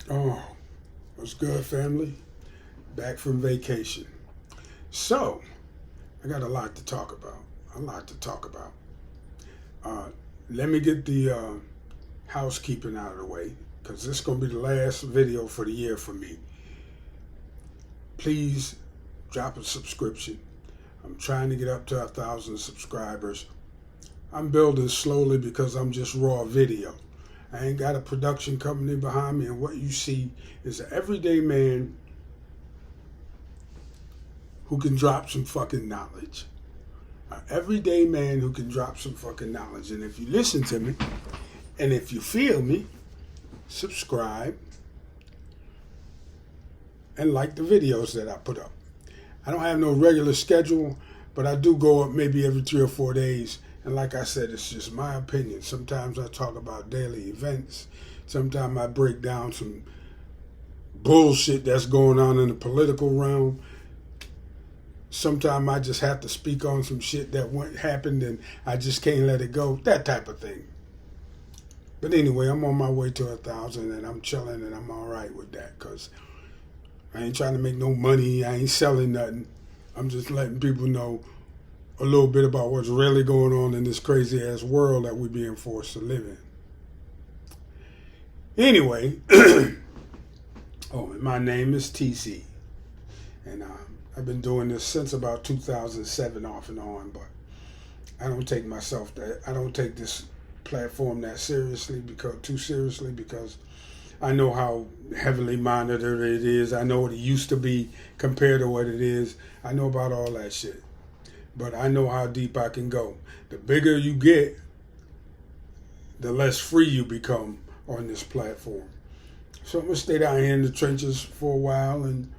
Oh, what's good, family? Back from vacation. So, I got a lot to talk about. A lot to talk about. Uh, Let me get the housekeeping out of the way because this is going to be the last video for the year for me. Please drop a subscription. I'm trying to get up to 1,000 subscribers. I'm building slowly because I'm just raw video. I ain't got a production company behind me, and what you see is an everyday man who can drop some fucking knowledge. An everyday man who can drop some fucking knowledge. And if you listen to me, and if you feel me, subscribe and like the videos that I put up. I don't have no regular schedule, but I do go up maybe every 3 or 4 days. And like I said, it's just my opinion. Sometimes I talk about daily events. Sometimes I break down some bullshit that's going on in the political realm. Sometimes I just have to speak on some shit that happened and I just can't let it go. That type of thing. But anyway, I'm on my way to 1,000 and I'm chilling and I'm all right with that because I ain't trying to make no money. I ain't selling nothing. I'm just letting people know a little bit about what's really going on in this crazy ass world that we're being forced to live in. Anyway, and my name is TC, and I've been doing this since about 2007 off and on, but I don't take this platform that seriously because I know how heavily monitored it is. I know what it used to be compared to what it is. I know about all that shit. But I know how deep I can go. The bigger you get, the less free you become on this platform. So I'm going to stay down here in the trenches for a while and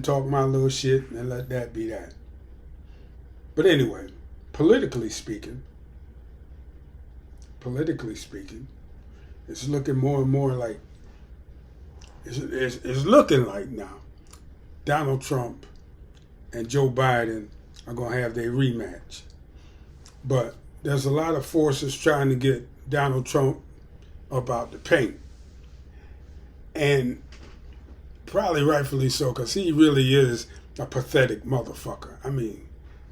talk my little shit and let that be that. But anyway, politically speaking, it's looking more and more like, it's looking like now Donald Trump and Joe Biden are going to have their rematch. But there's a lot of forces trying to get Donald Trump up out the paint. And probably rightfully so, because he really is a pathetic motherfucker. I mean,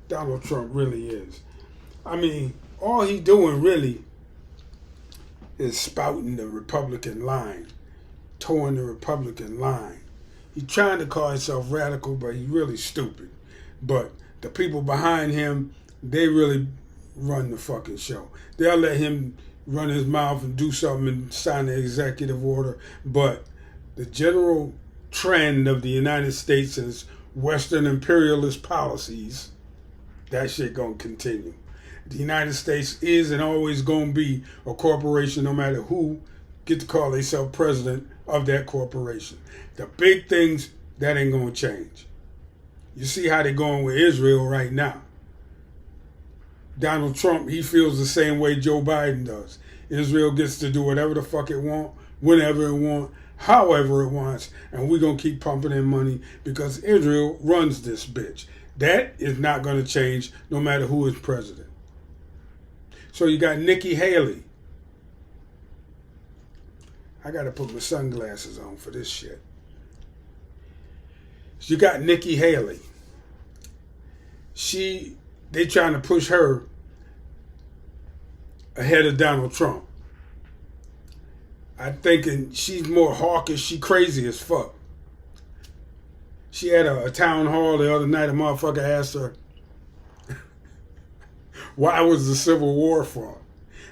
Donald Trump really is. I mean, all he doing really is spouting the Republican line, towing the Republican line. He's trying to call himself radical, but he's really stupid. But the people behind him, they really run the fucking show. They'll let him run his mouth and do something and sign the executive order. But the general trend of the United States is Western imperialist policies. That shit gonna continue. The United States is and always gonna be a corporation no matter who get to call themselves president of that corporation. The big things, that ain't gonna change. You see how they're going with Israel right now. Donald Trump, he feels the same way Joe Biden does. Israel gets to do whatever the fuck it want, whenever it want, however it wants, and we're going to keep pumping in money because Israel runs this bitch. That is not going to change no matter who is president. So you got Nikki Haley. I got to put my sunglasses on for this shit. So you got Nikki Haley. They trying to push her ahead of Donald Trump. I'm thinking she's more hawkish. She crazy as fuck. She had a town hall the other night. A motherfucker asked her, why was the Civil War fought?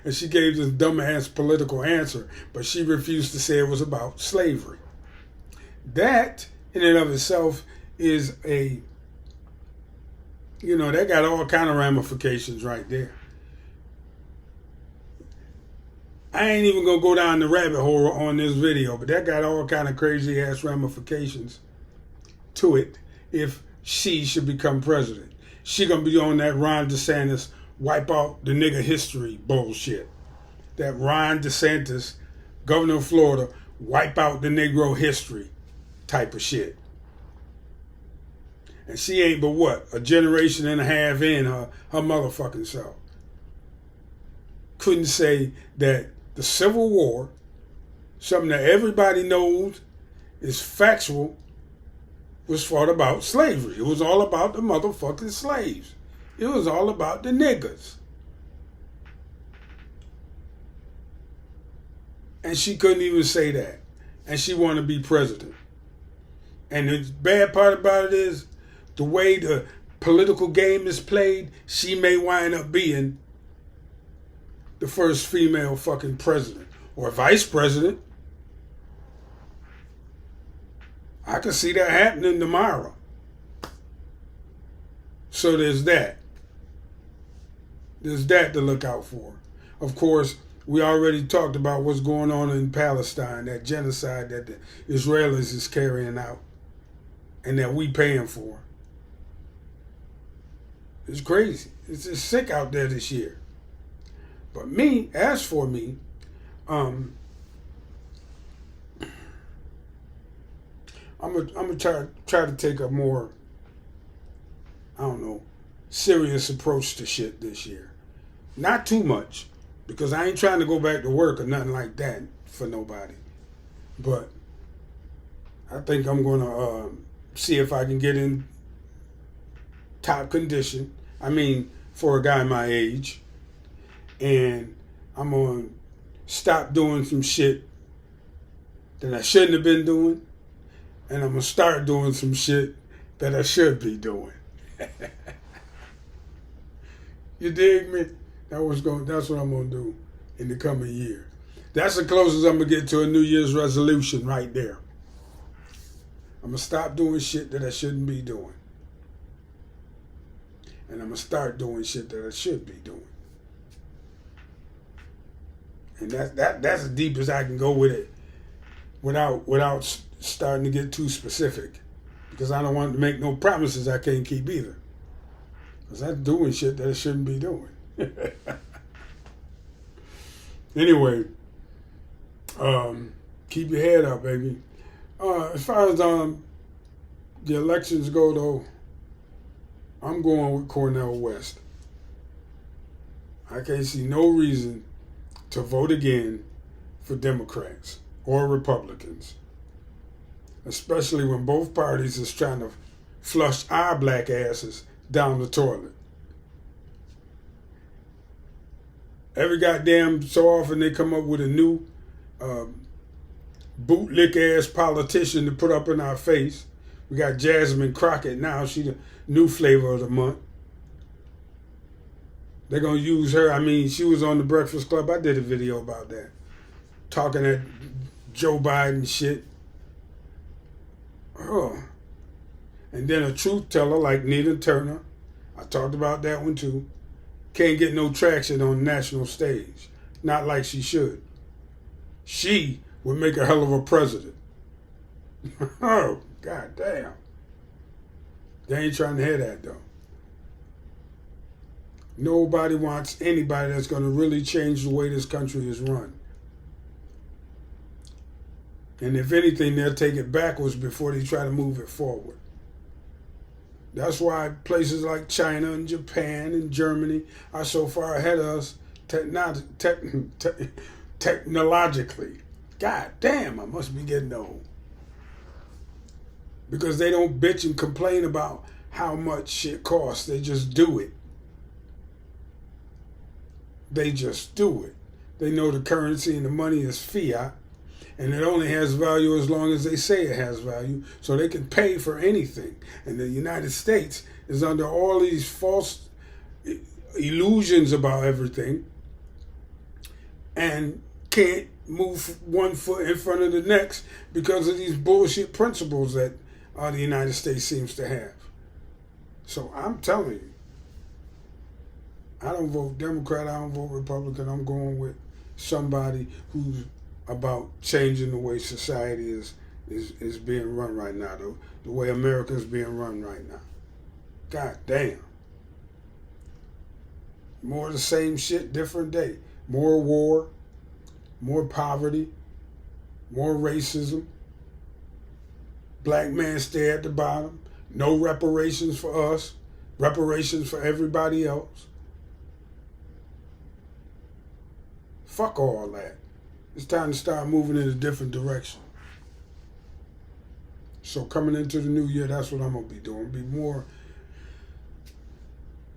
And she gave this dumbass political answer, but she refused to say it was about slavery. That, in and of itself, is that got all kind of ramifications right there. I ain't even going to go down the rabbit hole on this video, but that got all kind of crazy ass ramifications to it if she should become president. She going to be on that Ron DeSantis wipe out the nigga history bullshit. That Ron DeSantis, governor of Florida, wipe out the Negro history type of shit. And she ain't but what? A generation and a half in her motherfucking self. Couldn't say that the Civil War something that everybody knows is factual, was fought about slavery. It was all about the motherfucking slaves. It was all about the niggas. And she couldn't even say that. And she wanted to be president. And the bad part about it is, the way the political game is played, she may wind up being the first female fucking president or vice president. I can see that happening tomorrow. So there's that. There's that to look out for. Of course, we already talked about what's going on in Palestine, that genocide that the Israelis is carrying out and that we paying for. It's crazy. It's just sick out there this year. But me, as for me, I'm gonna try to take a more, I don't know, serious approach to shit this year. Not too much, because I ain't trying to go back to work or nothing like that for nobody. But I think I'm gonna see if I can get in top condition. I mean, for a guy my age. And I'm gonna stop doing some shit that I shouldn't have been doing. And I'm gonna start doing some shit that I should be doing. You dig me? That's what I'm gonna do in the coming year. That's the closest I'm gonna get to a New Year's resolution right there. I'm gonna stop doing shit that I shouldn't be doing. And I'm gonna start doing shit that I should be doing. And that's as deep as I can go with it without starting to get too specific. Because I don't want to make no promises I can't keep either. Because I'm doing shit that I shouldn't be doing. Anyway, keep your head up, baby. As far as the elections go, though, I'm going with Cornel West. I can't see no reason to vote again for Democrats or Republicans, especially when both parties is trying to flush our black asses down the toilet. Every goddamn so often they come up with a new bootlick ass politician to put up in our face. We got Jasmine Crockett now. She the new flavor of the month. They're going to use her. I mean, she was on the Breakfast Club. I did a video about that. Talking at Joe Biden shit. Oh. And then a truth teller like Nina Turner. I talked about that one too. Can't get no traction on the national stage. Not like she should. She would make a hell of a president. Oh, god damn. They ain't trying to hear that though. Nobody wants anybody that's going to really change the way this country is run. And if anything, they'll take it backwards before they try to move it forward. That's why places like China and Japan and Germany are so far ahead of us technologically. God damn, I must be getting old. Because they don't bitch and complain about how much shit costs. They just do it. They just do it. They know the currency and the money is fiat, and it only has value as long as they say it has value, so they can pay for anything. And the United States is under all these false illusions about everything and can't move one foot in front of the next because of these bullshit principles that the United States seems to have. So I'm telling you, I don't vote Democrat, I don't vote Republican. I'm going with somebody who's about changing the way society is being run right now, the way America is being run right now. God damn. More of the same shit, different day. More war, more poverty, more racism. Black man stay at the bottom. No reparations for us. Reparations for everybody else. Fuck all that. It's time to start moving in a different direction. So coming into the new year, that's what I'm gonna be doing. Be more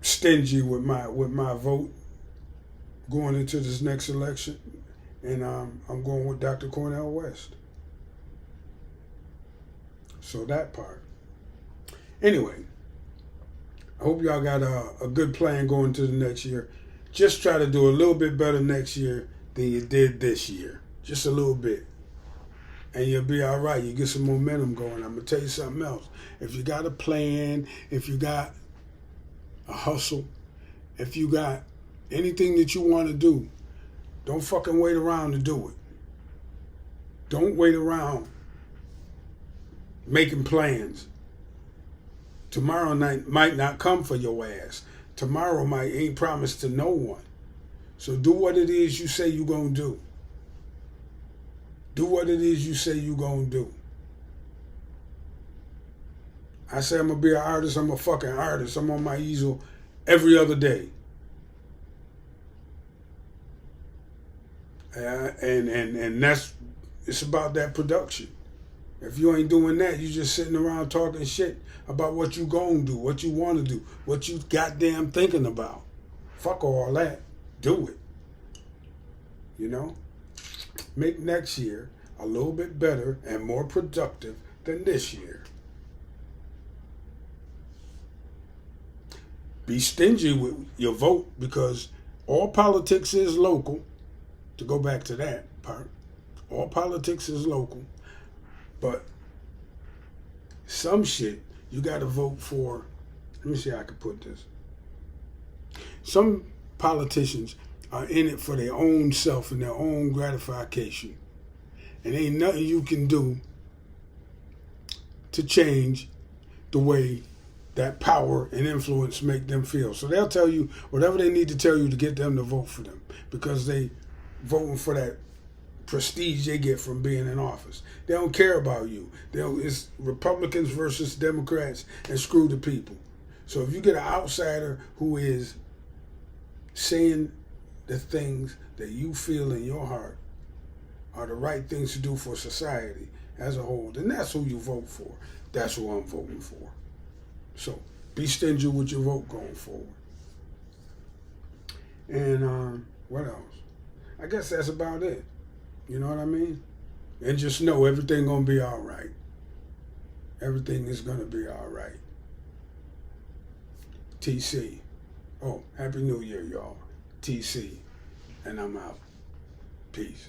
stingy with my vote going into this next election, and I'm going with Dr. Cornel West. So that part. Anyway, I hope y'all got a good plan going to the next year. Just try to do a little bit better next year than you did this year. Just a little bit. And you'll be all right. You get some momentum going. I'm going to tell you something else. If you got a plan, if you got a hustle, if you got anything that you want to do, don't fucking wait around to do it. Don't wait around making plans. Tomorrow night might not come for your ass. Tomorrow might ain't promised to no one. So do what it is you say you're going to do. Do what it is you say you're going to do. I say I'm going to be an artist. I'm a fucking artist. I'm on my easel every other day. And that's, it's about that production. If you ain't doing that, you just sitting around talking shit about what you gonna do, what you want to do, what you goddamn thinking about. Fuck all that. Do it. You know? Make next year a little bit better and more productive than this year. Be stingy with your vote, because all politics is local. To go back to that part, all politics is local. But some shit you got to vote for. Let me see how I can put this. Some politicians are in it for their own self and their own gratification. And ain't nothing you can do to change the way that power and influence make them feel. So they'll tell you whatever they need to tell you to get them to vote for them, because they voting for that prestige they get from being in office. They don't care about you. It's Republicans versus Democrats, and screw the people. So if you get an outsider who is saying the things that you feel in your heart are the right things to do for society as a whole, then that's who you vote for. That's who I'm voting for. So be stingy with your vote going forward. And what else? I guess that's about it. You know what I mean? And just know everything gonna be all right. Everything is gonna be all right. TC. Oh, Happy New Year, y'all. TC. And I'm out. Peace.